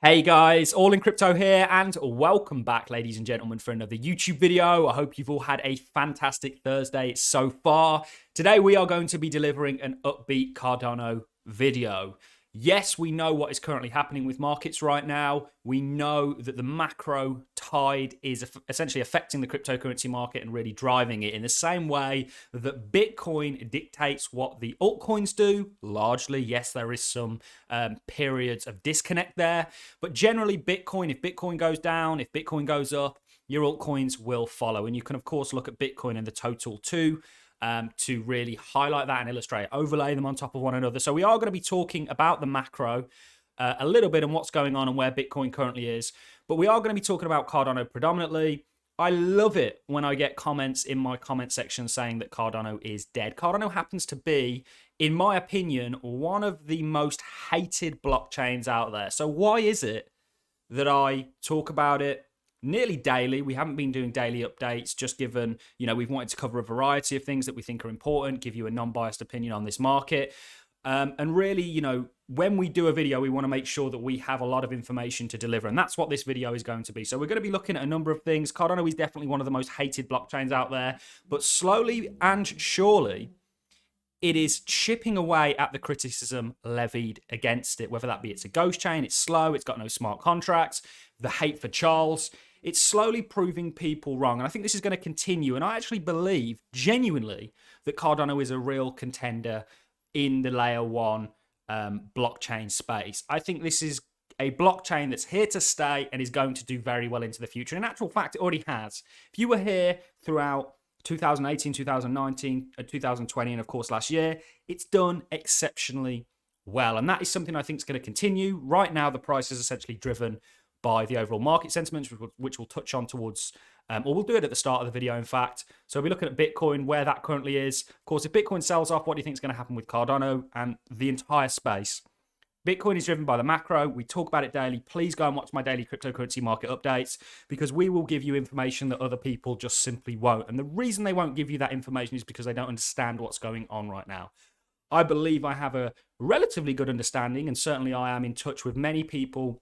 Hey guys, All in Crypto here, and welcome back, ladies and gentlemen, for another YouTube video. I hope you've all had a fantastic Thursday so far. Today we are going to be delivering an upbeat Cardano video. Yes, we know what is currently happening with markets right now. We know that the macro tide is essentially affecting the cryptocurrency market and really driving it in the same way that Bitcoin dictates what the altcoins do. Largely, yes, there is some periods of disconnect there. But generally, Bitcoin, if Bitcoin goes down, if Bitcoin goes up, your altcoins will follow. And you can, of course, look at Bitcoin and the total too, to really highlight that and illustrate, overlay them on top of one another. So we are going to be talking about the macro a little bit and what's going on and where Bitcoin currently is. But we are going to be talking about Cardano predominantly. I love it when I get comments in my comment section saying that Cardano is dead. Cardano happens to be, in my opinion, one of the most hated blockchains out there. So why is it that I talk about it nearly daily? We haven't been doing daily updates, just given, we've wanted to cover a variety of things that we think are important, give you a non-biased opinion on this market. And really, when we do a video, we want to make sure that we have a lot of information to deliver. And that's what this video is going to be. So we're going to be looking at a number of things. Cardano is definitely one of the most hated blockchains out there, but slowly and surely, it is chipping away at the criticism levied against it, whether that be it's a ghost chain, it's slow, it's got no smart contracts, the hate for Charles. It's slowly proving people wrong. And I think this is going to continue. And I actually believe genuinely that Cardano is a real contender in the layer one blockchain space. I think this is a blockchain that's here to stay and is going to do very well into the future. In actual fact, it already has. If you were here throughout 2018, 2019, 2020, and of course last year, it's done exceptionally well. And that is something I think is going to continue. Right now, the price is essentially driven by the overall market sentiments, which we'll touch on towards, or we'll do it at the start of the video, in fact. So we're looking at Bitcoin, where that currently is. Of course, if Bitcoin sells off, what do you think is going to happen with Cardano and the entire space? Bitcoin is driven by the macro. We talk about it daily. Please go and watch my daily cryptocurrency market updates, because we will give you information that other people just simply won't. And the reason they won't give you that information is because they don't understand what's going on right now. I believe I have a relatively good understanding, and certainly I am in touch with many people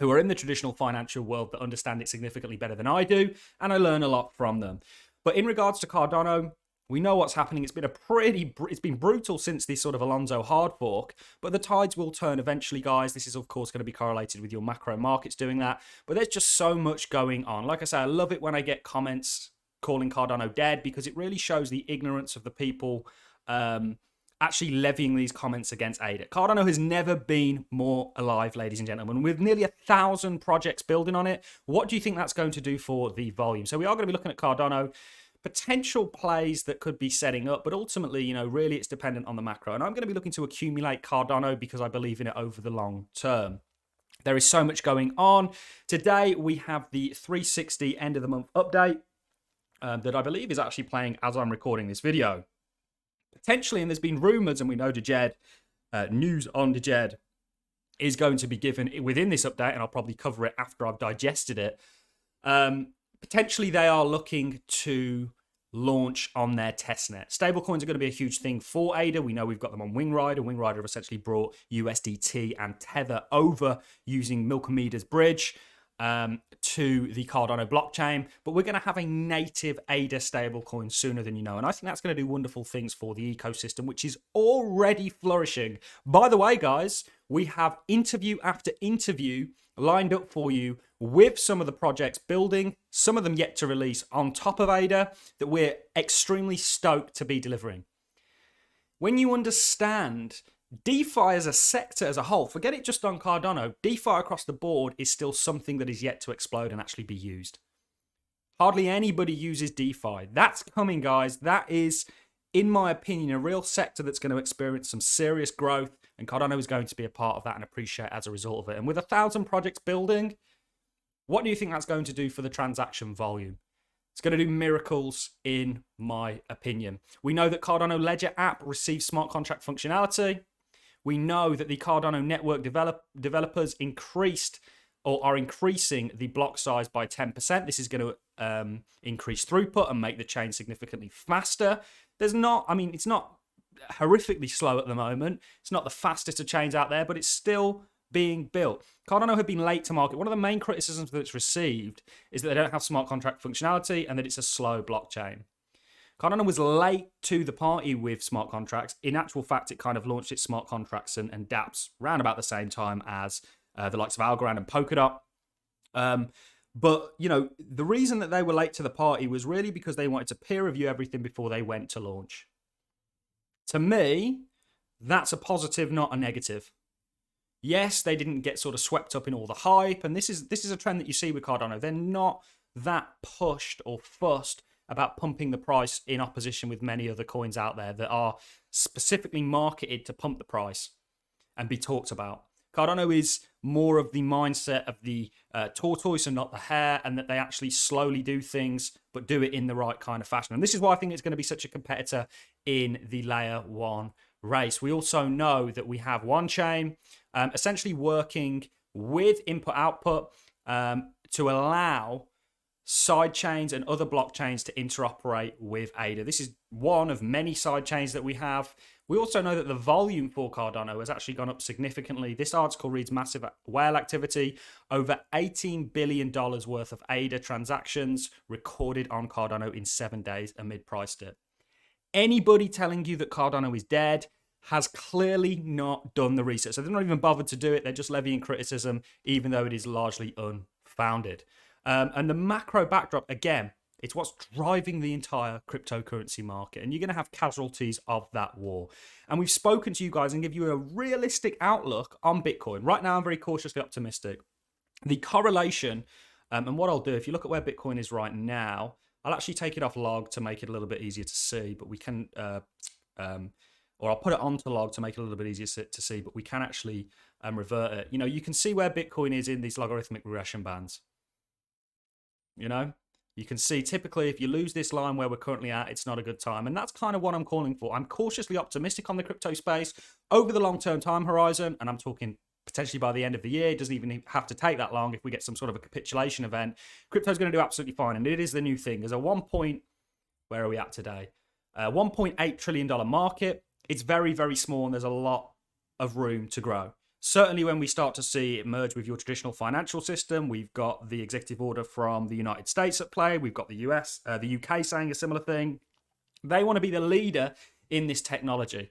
who are in the traditional financial world that understand it significantly better than I do, and I learn a lot from them. But in regards to Cardano, we know what's happening. It's been brutal since this sort of Alonso hard fork, but the tides will turn eventually, guys. This is, of course, going to be correlated with your macro markets doing that, but there's just so much going on. Like I say, I love it when I get comments calling Cardano dead, because it really shows the ignorance of the people actually levying these comments against ADA. Cardano has never been more alive, ladies and gentlemen. With nearly 1,000 projects building on it, what do you think that's going to do for the volume? So we are going to be looking at Cardano, potential plays that could be setting up, but ultimately, really it's dependent on the macro. And I'm going to be looking to accumulate Cardano because I believe in it over the long term. There is so much going on. Today, we have the 360 end of the month update that I believe is actually playing as I'm recording this video. Potentially, and there's been rumors, and we know DJED, news on DJED is going to be given within this update, and I'll probably cover it after I've digested it. Potentially, they are looking to launch on their testnet. Stablecoins are going to be a huge thing for ADA. We know we've got them on Wingrider. Wingrider have essentially brought USDT and Tether over using Milkomeda's bridge to the Cardano blockchain, but we're going to have a native ADA stablecoin sooner than you know, and I think that's going to do wonderful things for the ecosystem, which is already flourishing. By the way, guys, we have interview after interview lined up for you with some of the projects building, some of them yet to release on top of ADA, that we're extremely stoked to be delivering. When you understand DeFi as a sector as a whole, forget it just on Cardano, DeFi across the board is still something that is yet to explode and actually be used. Hardly anybody uses DeFi. That's coming, guys. That is, in my opinion, a real sector that's going to experience some serious growth, and Cardano is going to be a part of that and appreciate as a result of it. And with 1,000 projects building, what do you think that's going to do for the transaction volume? It's going to do miracles, in my opinion. We know that Cardano Ledger app receives smart contract functionality. We know that the Cardano network developers increased or are increasing the block size by 10%. This is going to increase throughput and make the chain significantly faster. It's not horrifically slow at the moment. It's not the fastest of chains out there, but it's still being built. Cardano had been late to market. One of the main criticisms that it's received is that they don't have smart contract functionality and that it's a slow blockchain. Cardano was late to the party with smart contracts. In actual fact, it kind of launched its smart contracts and dApps around about the same time as the likes of ALLIN and POLKADOT. But, you know, the reason that they were late to the party was really because they wanted to peer review everything before they went to launch. To me, that's a positive, not a negative. Yes, they didn't get sort of swept up in all the hype, and this is a trend that you see with Cardano. They're not that pushed or fussed about pumping the price in opposition with many other coins out there that are specifically marketed to pump the price and be talked about. Cardano is more of the mindset of the tortoise and not the hare, and that they actually slowly do things, but do it in the right kind of fashion. And this is why I think it's going to be such a competitor in the layer one race. We also know that we have one chain essentially working with input-output to allow side chains and other blockchains to interoperate with ADA. This is one of many side chains that we have. We also know that the volume for Cardano has actually gone up significantly. This article reads massive whale activity, over $18 billion worth of ADA transactions recorded on Cardano in 7 days amid price dip. Anybody telling you that Cardano is dead has clearly not done the research. So they're not even bothered to do it. They're just levying criticism, even though it is largely unfounded. And the macro backdrop, again, it's what's driving the entire cryptocurrency market. And you're going to have casualties of that war. And we've spoken to you guys and give you a realistic outlook on Bitcoin. Right now, I'm very cautiously optimistic. The correlation, and what I'll do, if you look at where Bitcoin is right now, I'll actually take it off log to make it a little bit easier to see. But we can, or I'll put it onto log to make it a little bit easier to see. But we can actually revert it. You know, you can see where Bitcoin is in these logarithmic regression bands. You know, you can see typically if you lose this line where we're currently at, it's not a good time. And that's kind of what I'm calling for. I'm cautiously optimistic on the crypto space over the long-term time horizon. And I'm talking potentially by the end of the year. It doesn't even have to take that long if we get some sort of a capitulation event. Crypto's going to do absolutely fine. And it is the new thing. There's a where are we at today? $1.8 trillion market. It's very, very small and there's a lot of room to grow. Certainly when we start to see it merge with your traditional financial system, we've got the executive order from the United States at play. We've got the UK saying a similar thing. They want to be the leader in this technology.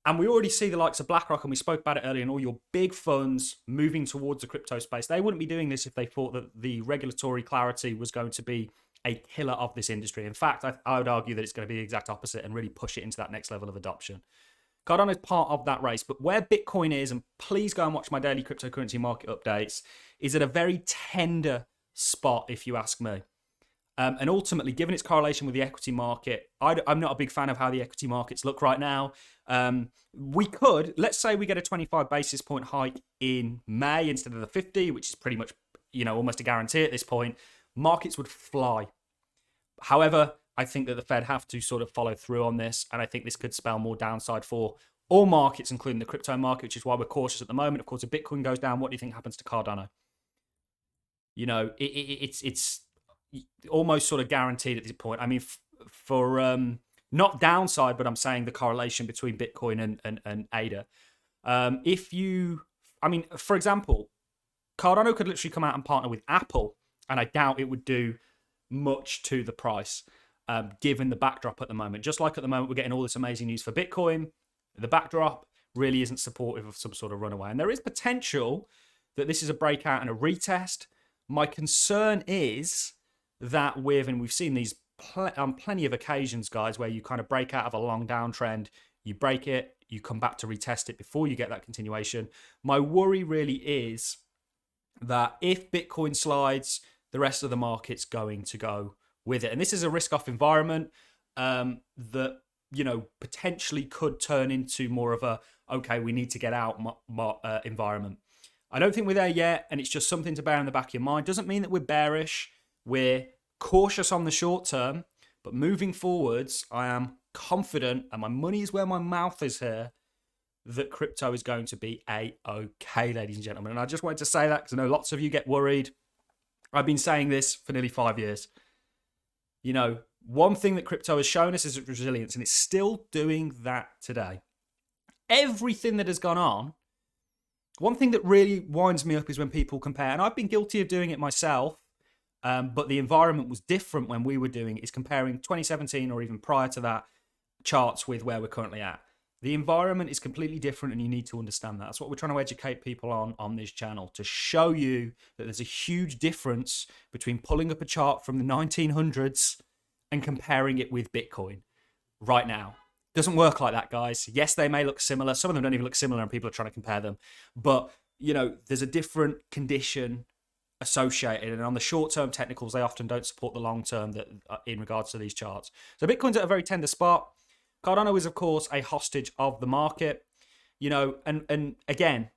And we already see the likes of BlackRock, and we spoke about it earlier, and all your big funds moving towards the crypto space. They wouldn't be doing this if they thought that the regulatory clarity was going to be a killer of this industry. In fact, I would argue that it's going to be the exact opposite and really push it into that next level of adoption. Cardano is part of that race, but where Bitcoin is, and please go and watch my daily cryptocurrency market updates, is at a very tender spot, if you ask me. And ultimately, given its correlation with the equity market, I'm not a big fan of how the equity markets look right now. We could, let's say we get a 25 basis point hike in May instead of the 50, which is pretty much, you know, almost a guarantee at this point, markets would fly. However, I think that the Fed have to sort of follow through on this, and I think this could spell more downside for all markets, including the crypto market, which is why we're cautious at the moment. Of course, if Bitcoin goes down, what do you think happens to Cardano? You know, it's almost sort of guaranteed at this point. I mean, for not downside, but I'm saying the correlation between Bitcoin and ADA. For example, Cardano could literally come out and partner with Apple, and I doubt it would do much to the price. Given the backdrop at the moment. Just like at the moment, we're getting all this amazing news for Bitcoin. The backdrop really isn't supportive of some sort of runaway. And there is potential that this is a breakout and a retest. My concern is that and we've seen these on plenty of occasions, guys, where you kind of break out of a long downtrend, you break it, you come back to retest it before you get that continuation. My worry really is that if Bitcoin slides, the rest of the market's going to go with it. And this is a risk-off environment that, you know, potentially could turn into more of a, okay, we need to get out environment. I don't think we're there yet, and it's just something to bear in the back of your mind. Doesn't mean that we're bearish. We're cautious on the short term, but moving forwards, I am confident, and my money is where my mouth is here, that crypto is going to be A-okay, ladies and gentlemen. And I just wanted to say that because I know lots of you get worried. I've been saying this for nearly 5 years. You know, one thing that crypto has shown us is its resilience, and it's still doing that today. Everything that has gone on One thing that really winds me up is when people compare, and I've been guilty of doing it myself, but the environment was different when we were doing it, is comparing 2017 or even prior to that charts with where we're currently at. The environment is completely different, and you need to understand that. That's what we're trying to educate people on this channel, to show you that there's a huge difference between pulling up a chart from the 1900s and comparing it with Bitcoin right now. Doesn't work like that, guys. Yes, they may look similar. Some of them don't even look similar, and people are trying to compare them. But, you know, there's a different condition associated, and on the short-term technicals, they often don't support the long-term that in regards to these charts. So Bitcoin's at a very tender spot. Cardano is, of course, a hostage of the market, you know, and again,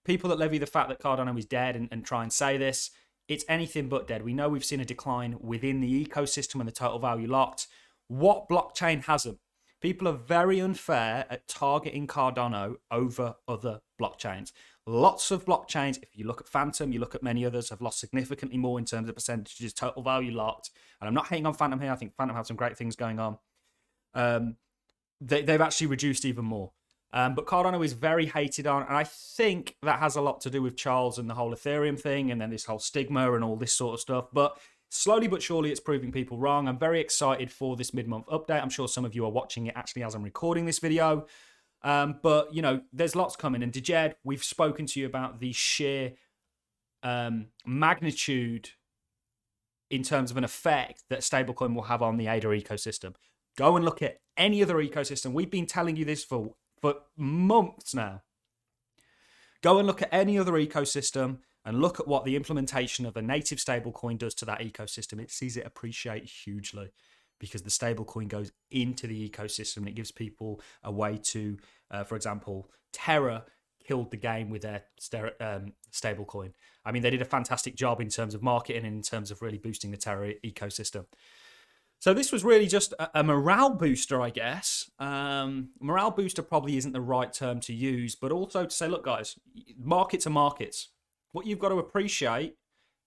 people that levy the fact that Cardano is dead and try and say this, it's anything but dead. We know we've seen a decline within the ecosystem and the total value locked. What blockchain hasn't? People are very unfair at targeting Cardano over other blockchains. Lots of blockchains, if you look at Fantom, you look at many others, have lost significantly more in terms of percentages, total value locked. And I'm not hating on Fantom here. I think Fantom have some great things going on. They've actually reduced even more. But Cardano is very hated on, and I think that has a lot to do with Charles and the whole Ethereum thing, and then this whole stigma and all this sort of stuff. But slowly but surely, it's proving people wrong. I'm very excited for this mid-month update. I'm sure some of you are watching it actually as I'm recording this video. But, you know, there's lots coming. And DJED, we've spoken to you about the sheer magnitude in terms of an effect that stablecoin will have on the ADA ecosystem. Go and look at any other ecosystem. We've been telling you this for months now. Go and look at any other ecosystem and look at what the implementation of a native stablecoin does to that ecosystem. It sees it appreciate hugely because the stablecoin goes into the ecosystem and it gives people a way to, for example, TERRA killed the game with their stablecoin. I mean, they did a fantastic job in terms of marketing and in terms of really boosting the TERRA ecosystem. So this was really just a morale booster, I guess. Morale booster probably isn't the right term to use, but also to say, look, guys, markets are markets. What you've got to appreciate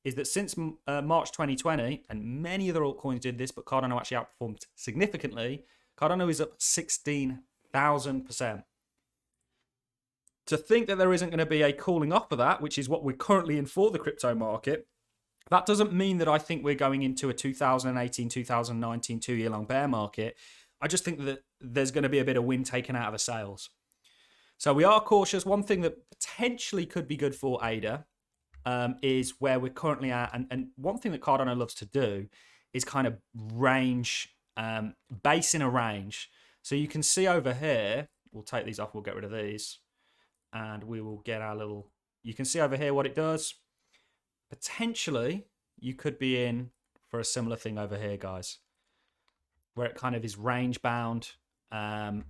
is that since March 2020, and many other altcoins did this, but Cardano actually outperformed significantly, Cardano is up 16,000%. To think that there isn't going to be a cooling off of that, which is what we're currently in for the crypto market, that doesn't mean that I think we're going into a 2018, 2019, 2-year-long bear market. I just think that there's going to be a bit of wind taken out of the sails. So we are cautious. One thing that potentially could be good for ADA is where we're currently at. And one thing that Cardano loves to do is kind of range, base in a range. So you can see over here, we'll take these off, we'll get rid of these. And we will get our little, you can see over here what it does. Potentially, you could be in for a similar thing over here, guys, where it kind of is range bound, and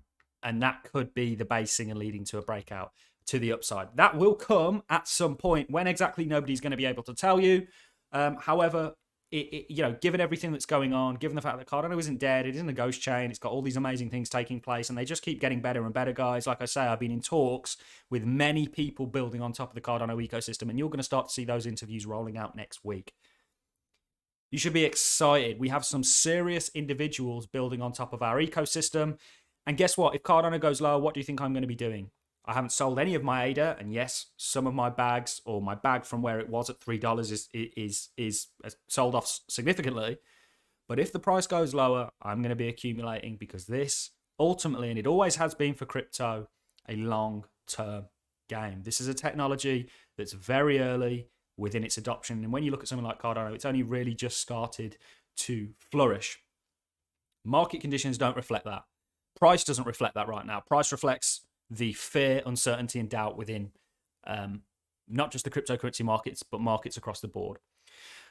that could be the basing and leading to a breakout to the upside. That will come at some point. When exactly, nobody's going to be able to tell you. However, you know, given everything that's going on, given the fact that Cardano isn't dead, it isn't a ghost chain, it's got all these amazing things taking place, and they just keep getting better and better, guys. Like I say, I've been in talks with many people building on top of the Cardano ecosystem, and you're going to start to see those interviews rolling out next week. You should be excited. We have some serious individuals building on top of our ecosystem. And guess what? If Cardano goes low, what do you think I'm going to be doing? I haven't sold any of my ADA, and yes, some of my bags, or my bag from where it was at $3 is sold off significantly. But if the price goes lower, I'm going to be accumulating, because this ultimately, and it always has been for crypto, a long-term game. This is a technology that's very early within its adoption, and when you look at something like Cardano, it's only really just started to flourish. Market conditions don't reflect that. Price doesn't reflect that right now. Price reflects the fear, uncertainty, and doubt within not just the cryptocurrency markets, but markets across the board.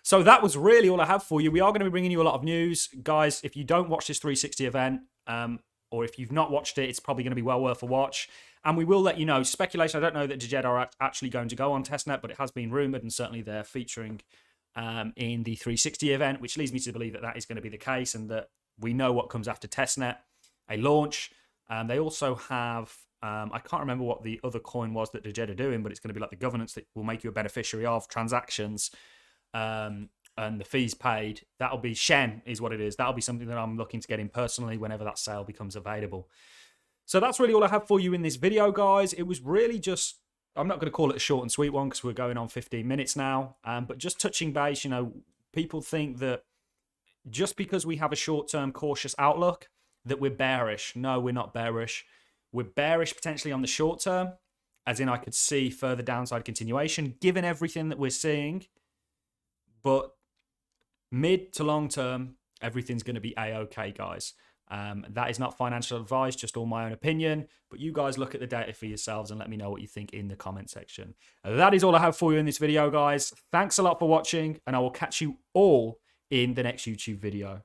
So that was really all I have for you. We are going to be bringing you a lot of news. Guys, if you don't watch this 360 event, or if you've not watched it, it's probably going to be well worth a watch. And we will let you know. Speculation, I don't know that DJED are actually going to go on testnet, but it has been rumoured, and certainly they're featuring in the 360 event, which leads me to believe that that is going to be the case, and that we know what comes after testnet, a launch. They also have... I can't remember what the other coin was that DJED are doing, but it's going to be like the governance that will make you a beneficiary of transactions and the fees paid. That'll be Shen is what it is. That'll be something that I'm looking to get in personally whenever that sale becomes available. So that's really all I have for you in this video, guys. It was really just I'm not going to call it a short and sweet one because we're going on 15 minutes now. But just touching base, people think that just because we have a short-term cautious outlook that we're bearish. No, we're not bearish. We're bearish potentially on the short term, as in I could see further downside continuation given everything that we're seeing. But mid to long term, everything's going to be a-okay, guys. That is not financial advice, just all my own opinion. But you guys look at the data for yourselves and let me know what you think in the comment section. That is all I have for you in this video, guys. Thanks a lot for watching, and I will catch you all in the next YouTube video.